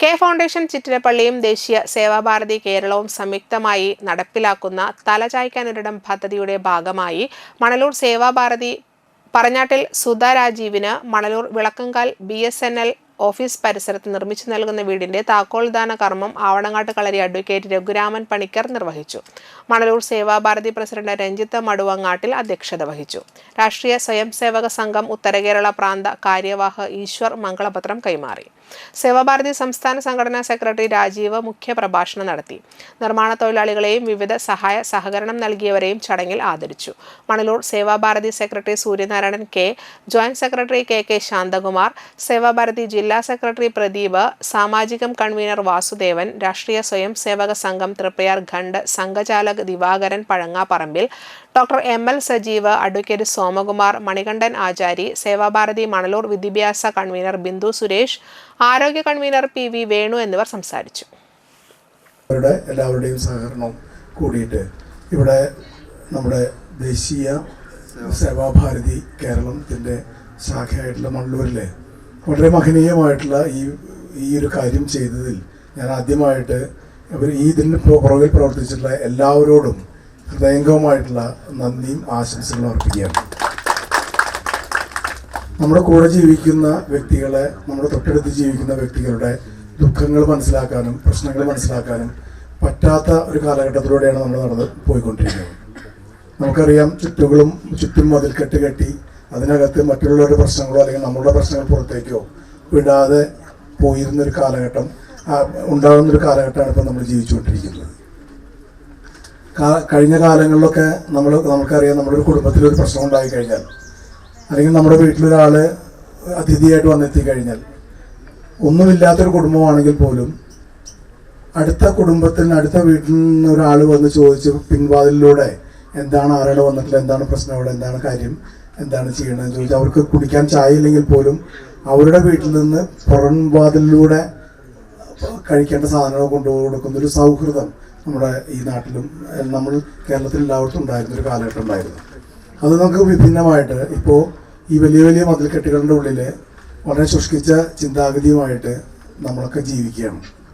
K foundation ചിറ്റിലപ്പള്ളിയും ദേശീയ സേവാഭാരതി കേരളവും സംയുക്തമായി നടപ്പിലാക്കുന്ന തലചായ്ക്കാനൊരിടം പദ്ധതിയുടെ ഭാഗമായി മണലൂർ സേവാഭാരതി പറഞ്ഞാട്ടിൽ സുധാ രാജീവിന് മണലൂർ വിളക്കങ്കാൽ BSNL ഓഫീസ് പരിസരത്ത് നിർമ്മിച്ചു നൽകുന്ന വീടിന്റെ താക്കോൽദാന കർമ്മം ആവണങ്ങാട്ട് കളരി അഡ്വക്കേറ്റ് രഘുരാമൻ പണിക്കർ നിർവഹിച്ചു. മണലൂർ സേവാഭാരതി പ്രസിഡന്റ് രഞ്ജിത്ത് മടുവങ്ങാട്ടിൽ അധ്യക്ഷത വഹിച്ചു. രാഷ്ട്രീയ സ്വയംസേവക സംഘം ഉത്തരകേരള പ്രാന്ത കാര്യവാഹ് ഈശ്വർ മംഗളപത്രം കൈമാറി. സേവാഭാരതി സംസ്ഥാന സംഘടനാ സെക്രട്ടറി രാജീവ് മുഖ്യപ്രഭാഷണം നടത്തി. നിർമ്മാണ തൊഴിലാളികളെയും വിവിധ സഹകരണം നൽകിയവരെയും ചടങ്ങിൽ ആദരിച്ചു. Manalur Sevabharati secretary Suryanarayanan K, joint secretary KK Shanthakumar, Sevabharati ജില്ലാ സെക്രട്ടറി പ്രദീപ്, സാമാജികം കൺവീനർ വാസുദേവൻ, രാഷ്ട്രീയ സ്വയം സേവക സംഘം തൃപ്പയാർ ഖണ്ഡ് സംഘചാലക് Divakaran Pazhangaparambil, doctor ML Sajeev, advocate Somakumar, Manikandan Achari, Sevabharati Manalur വിദ്യാഭ്യാസ കൺവീനർ ബിന്ദു സുരേഷ്, ആരോഗ്യ കൺവീനർ PV വേണു എന്നിവർ സംസാരിച്ചു. എല്ലാവരുടെയും സഹകരണം കൂടിയിട്ട് ഇവിടെ നമ്മുടെ ദേശീയ സേവാഭാരതി കേരളത്തിൻ്റെ ശാഖയായിട്ടുള്ള മണലൂരിലെ വളരെ മഹനീയമായിട്ടുള്ള ഈ ഒരു കാര്യം ചെയ്തതിൽ ഞാൻ ആദ്യമായിട്ട് ഇതിന് പുറകിൽ പ്രവർത്തിച്ചിട്ടുള്ള എല്ലാവരോടും ഹൃദയംഗമായിട്ടുള്ള നന്ദിയും ആശംസകളും അർപ്പിക്കുകയാണ്. നമ്മുടെ കൂടെ ജീവിക്കുന്ന വ്യക്തികളെ, നമ്മുടെ തൊട്ടടുത്ത് ജീവിക്കുന്ന വ്യക്തികളുടെ ദുഃഖങ്ങൾ മനസ്സിലാക്കാനും പ്രശ്നങ്ങൾ മനസ്സിലാക്കാനും പറ്റാത്ത ഒരു കാലഘട്ടത്തിലൂടെയാണ് നമ്മൾ നടന്ന് പോയിക്കൊണ്ടിരിക്കുന്നത്. നമുക്കറിയാം, ചുറ്റും മതിൽക്കെട്ട് കെട്ടി അതിനകത്ത് മറ്റുള്ളവരുടെ പ്രശ്നങ്ങളോ അല്ലെങ്കിൽ നമ്മളുടെ പ്രശ്നങ്ങൾ പുറത്തേക്കോ വിടാതെ പോയിരുന്നൊരു കാലഘട്ടം ഉണ്ടാകുന്നൊരു കാലഘട്ടമാണ് ഇപ്പോൾ നമ്മൾ ജീവിച്ചുകൊണ്ടിരിക്കുന്നത്. കഴിഞ്ഞ കാലങ്ങളിലൊക്കെ നമുക്കറിയാം, നമ്മുടെ ഒരു കുടുംബത്തിലൊരു പ്രശ്നം ഉണ്ടായി കഴിഞ്ഞാൽ അല്ലെങ്കിൽ നമ്മുടെ വീട്ടിലൊരാൾ അതിഥിയായിട്ട് വന്നെത്തി കഴിഞ്ഞാൽ, ഒന്നുമില്ലാത്തൊരു കുടുംബമാണെങ്കിൽ പോലും അടുത്ത വീട്ടിൽ നിന്ന് ഒരാൾ വന്ന് ചോദിച്ച് പിൻവാതിലൂടെ എന്താണ്, ആരാണ് വന്നിട്ടില്ല, എന്താണ് പ്രശ്നം, അവിടെ എന്താണ് കാര്യം, എന്താണ് ചെയ്യണമെന്ന് ചോദിച്ചാൽ അവർക്ക് കുടിക്കാൻ ചായ ഇല്ലെങ്കിൽ പോലും അവരുടെ വീട്ടിൽ നിന്ന് പുറം വാതിലിലൂടെ കഴിക്കേണ്ട സാധനങ്ങൾ കൊണ്ടുകൊടുക്കുന്നൊരു സൗഹൃദം നമ്മുടെ ഈ നാട്ടിലും നമ്മൾ കേരളത്തിൽ എല്ലായിടത്തും ഉണ്ടായിരുന്നൊരു കാലഘട്ടം ഉണ്ടായിരുന്നു. അത് നമുക്ക് വിഭിന്നമായിട്ട് ഇപ്പോൾ ഈ വലിയ മതിൽക്കെട്ടുകളുടെ ഉള്ളിൽ വളരെ ശുഷ്കിച്ച ചിന്താഗതിയുമായിട്ട് നമ്മളൊക്കെ ജീവിക്കുകയാണ്.